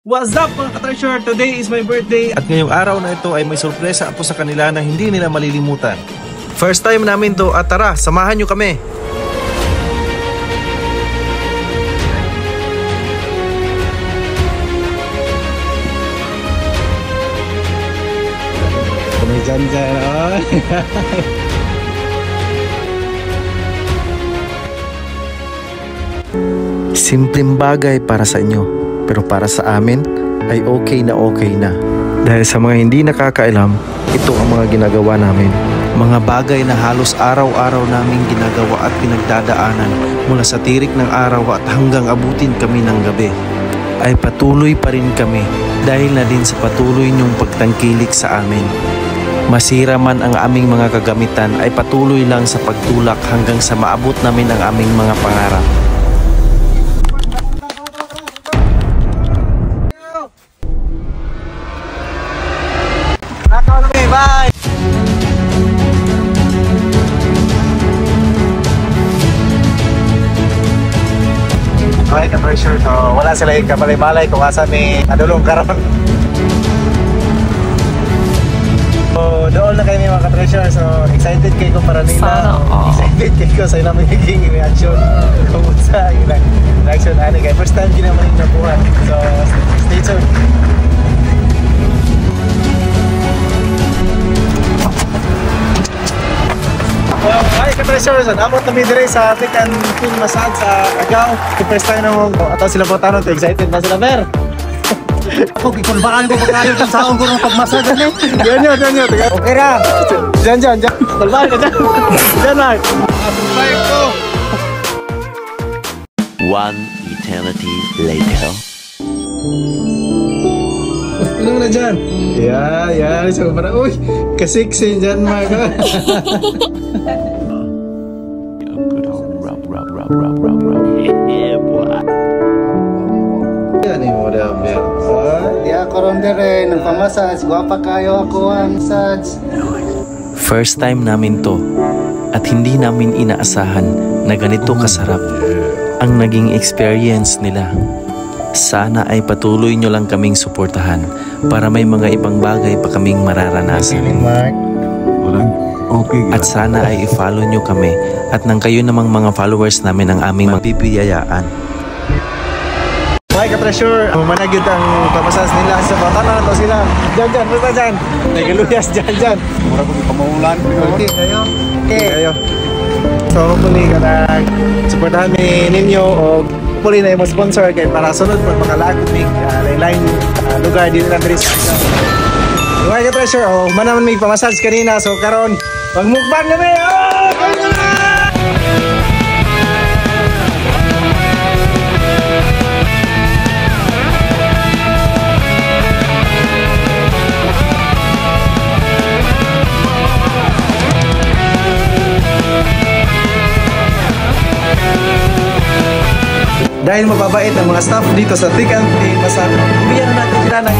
What's up mga ka-treasure? Today is my birthday. At ngayong araw na ito ay may sorpresa ako sa kanila na hindi nila malilimutan. First time namin to at tara, samahan nyo kami. May dyan-dyan. Simpleng bagay para sa inyo. Pero para sa amin ay okay na. Dahil sa mga hindi nakakailam, ito ang mga ginagawa namin. Mga bagay na halos araw-araw naming ginagawa at pinagdadaanan mula sa tirik ng araw at hanggang abutin kami ng gabi. Ay patuloy pa rin kami dahil na din sa patuloy niyong pagtangkilik sa amin. Masira man ang aming mga kagamitan ay patuloy lang sa pagtulak hanggang sa maabot namin ang aming mga pangarap. Bye! Okay, ka-treasure. So, wala sila yung kabalay-balay kung asa may adulong karon. So, doon na kayo mga ka-treasure. So, excited kayo kung para nila. Excited kayo sa ilang magiging reaction. Kung sa ilang reaction. Ano kayo, first time ginaman yung nabuhan. So, stay tuned. Hi ka-treasures! Abot na midray sa African Pin Massage sa Agaw. First time naman ato sila po tanong. Excited na sila, Mer? Ako, ikulbaan ko pagkayo sa saong ko ng pagmasad eh. Ganyan. Okay ra! Diyan. Kulbaan ka dyan. Diyan na. Kulbaan ko. One eternity later. Ano na dyan? Yeah. So, para, uy, kasiksin dyan mga. Yeah, boy. Yan yung model, Mer. Di ako ron dire, nagpamassage. Guwapa kayo ako ang massage. First time namin to at hindi namin inaasahan na ganito kasarap ang naging experience nila. Sana ay patuloy nyo lang kaming suportahan para may mga ibang bagay pa kaming mararanasan. At sana ay i-follow nyo kami at nang kayo namang mga followers namin ang aming magbibiyayaan. Hi ka-treasure! Managid ang pamasas nila sa batana na to sila. Diyan, basta dyan. Nagaluyas dyan. Mura ko pamaulan. Okay, kayo. So hopefully kanang supportahan ni ninyo o hopefully na yung sponsor kay para sunod pag makalaagod mig lain lugar dito na diri sa Agaw. Hi ka-treasure! Manaman may pamasas kanina so karon magmukbang na may! Dahil mababait ang mga staff dito sa African Pin Massage, bigyan natin sila ng